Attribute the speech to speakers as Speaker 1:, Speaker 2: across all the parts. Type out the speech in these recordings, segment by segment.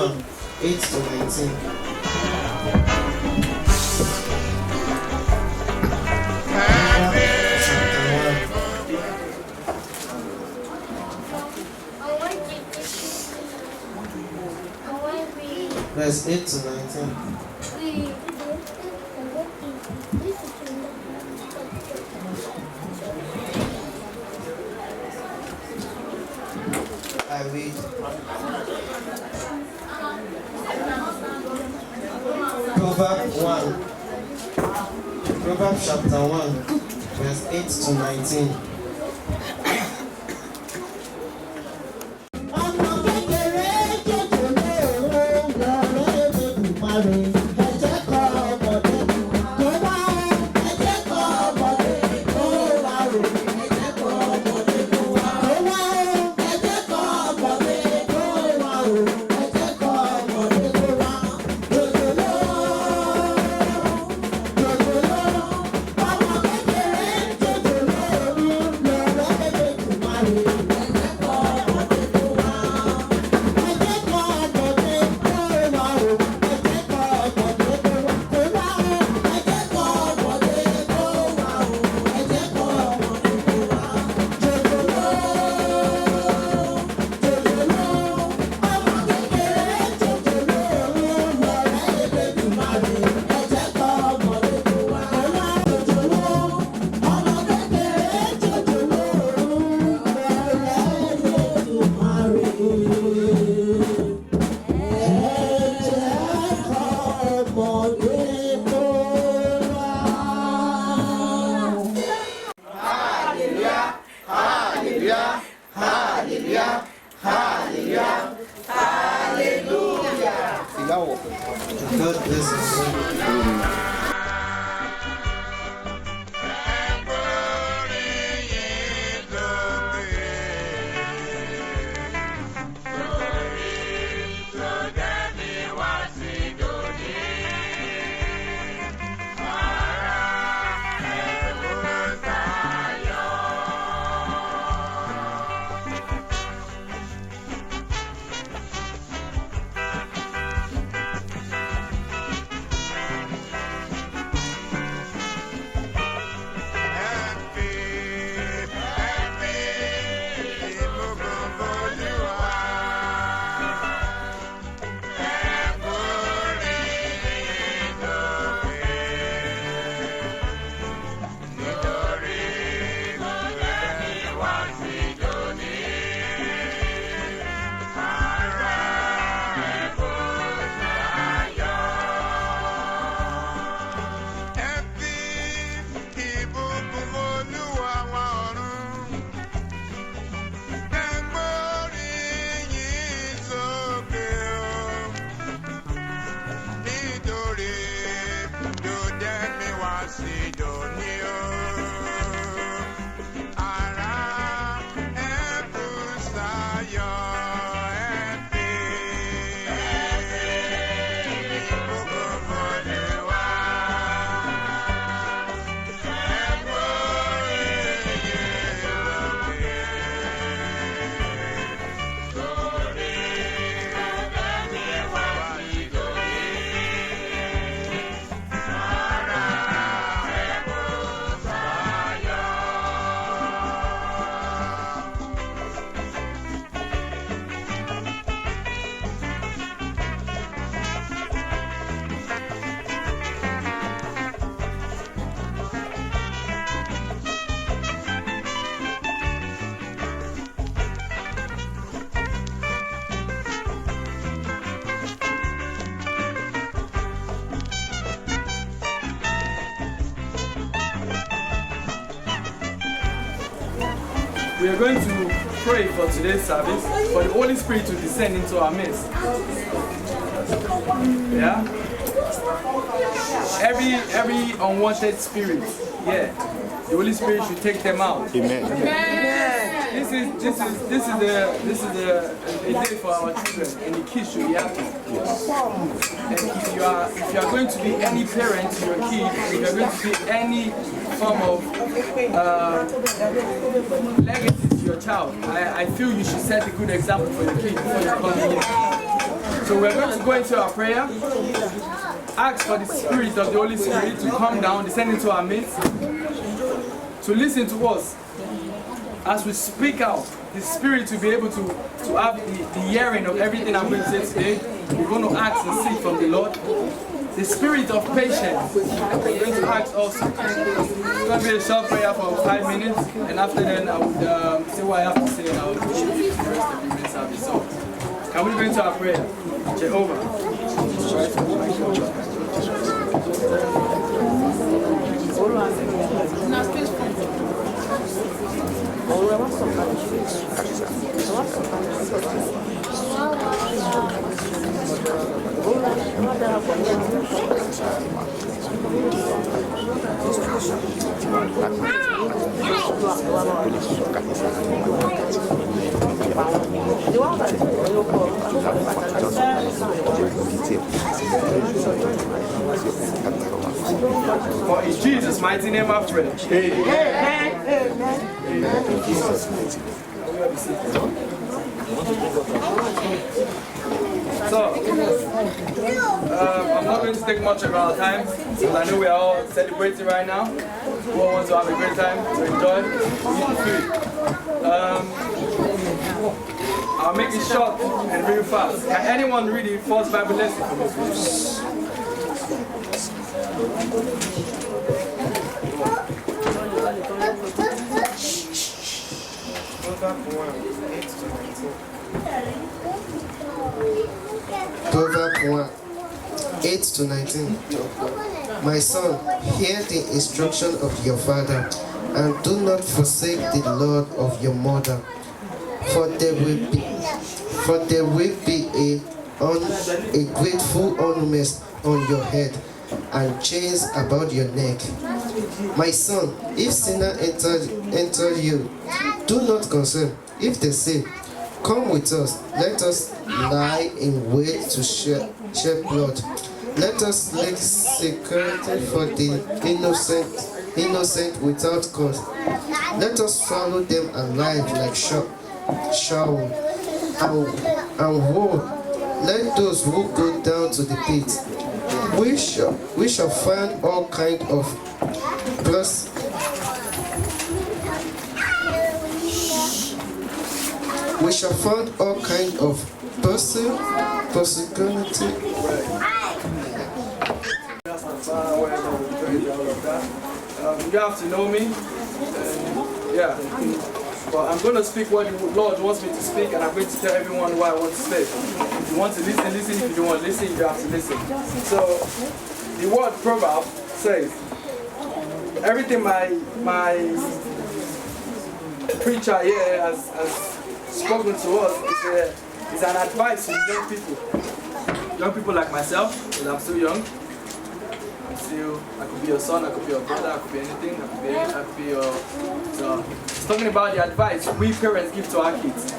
Speaker 1: 1, 8 to 19. Verse 8 to 19. I read. Proverbs 1. Proverbs chapter 1, verse 8 to 19. God bless you.
Speaker 2: We are going to pray for today's service for the Holy Spirit to descend into our midst. Yeah? Every unwanted spirit, yeah, the Holy Spirit should take them out.
Speaker 3: Amen.
Speaker 2: This is the day for our children, and the kids should be happy. And if you are going to be any parent to your kid, if you are going to be any form of legacy to your child, I feel you should set a good example for your kid before you come in. So we're going to go into our prayer. Ask for the Spirit of the Holy Spirit to come down, descend into our midst, to listen to us. As we speak out, the Spirit will be able to have the hearing of everything I'm going to say today. We're going to ask and seek from the Lord. The spirit of patience, we're going to ask also. It's going to be a short prayer for 5 minutes, and after then I would say what I have to say, and I will give the rest of the minutes service. So, can we go into our prayer? Jehovah. For in Jesus' mighty name I pray. Amen. Amen. In Jesus' mighty name. So, I'm not going to take much of our time, because I know we are all celebrating right now. We all want to have a great time, to enjoy, eat food. I'll make it short and real fast. Can anyone read the first Bible lesson for me, please?
Speaker 1: Proverbs 1, 8 to 19. My son, hear the instruction of your father, and do not forsake the Lord of your mother. For there will be a grateful ornament on your head, and chains about your neck. My son, if sinner enter you, do not concern. If they say, come with us, let us lie in wait to shed blood. Let us make security for the innocent without cause. Let us swallow them alive like shawl. And woe, let those who go down to the pit. We shall find all kind of we shall find all kind of persecution.
Speaker 2: You have to know me. Yeah. But I'm going to speak what the Lord wants me to speak, and I'm going to tell everyone what I want to say. If you want to listen, listen. If you don't want to listen, you have to listen. So, the word proverb says, everything my preacher here has spoken to us is an advice to young people. Young people like myself, because I'm still young. I could be your son, I could be your brother, I could be anything, I could be your... So, it's talking about the advice we parents give to our kids.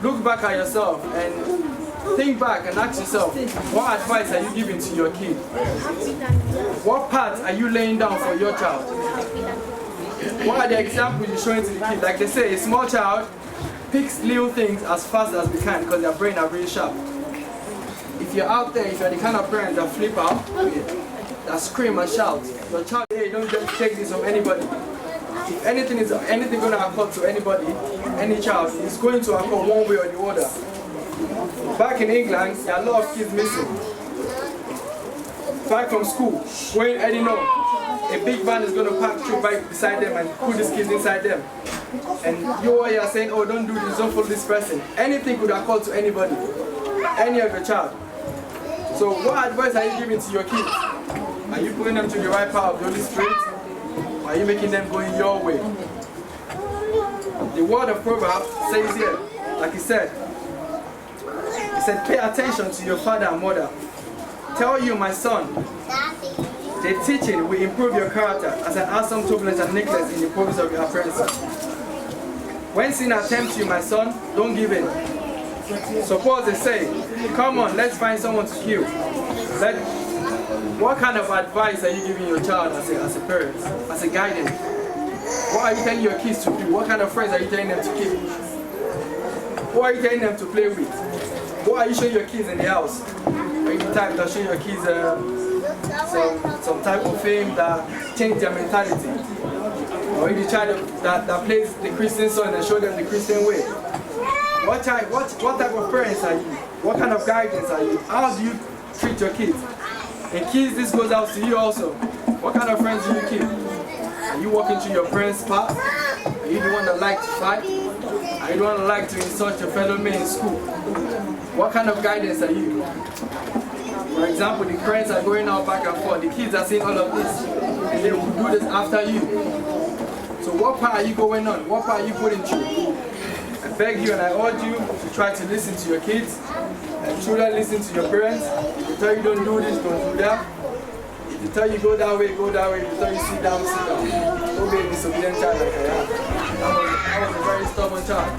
Speaker 2: Look back at yourself and think back and ask yourself, what advice are you giving to your kid? What path are you laying down for your child? What are the examples you're showing to the kid? Like they say, a small child picks little things as fast as they can because their brain are really sharp. If you're out there, if you're the kind of parent that flip out, that scream and shout, your child, hey, don't just take this from anybody. If anything going to occur to anybody, any child, it's going to occur one way or the other. Back in England, there are a lot of kids missing. Back from school, going heading home, a big van is going to park through right beside them and put these kids inside them. And you are saying, oh, don't do this, don't follow this person. Anything could occur to anybody, any of your child. So what advice are you giving to your kids? Are you putting them to the right path of the Holy Spirit? Or are you making them go in your way? The word of Proverbs says here, like he said, pay attention to your father and mother. Tell you, my son, the teaching will improve your character as an awesome turbulence and necklace in the province of your apprentice. When sin tempts you, my son, don't give in. Suppose they say, come on, let's find someone to kill. What kind of advice are you giving your child as a parent, as a guardian? What are you telling your kids to do? What kind of friends are you telling them to keep? What are you telling them to play with? What are you showing your kids in the house? Are you the type that show your kids some type of thing that change their mentality? Or are you the child that plays the Christian song and show them the Christian way? What type of parents are you? What kind of guidance are you? How do you treat your kids? And kids, this goes out to you also. What kind of friends do you keep? Are you walking through your parents' path? Are you the one that like to fight? Are you the one that like to insult your fellow men in school? What kind of guidance are you? For example, the parents are going out back and forth. The kids are seeing all of this. And they will do this after you. So what part are you going on? What part are you putting through? I beg you and I urge you to try to listen to your kids. And truly listen to your parents. If they tell you don't do this, don't do that. If they tell you go that way, go that way. If they tell you sit down, sit down. Don't be a disobedient child like I am. I was a very stubborn child.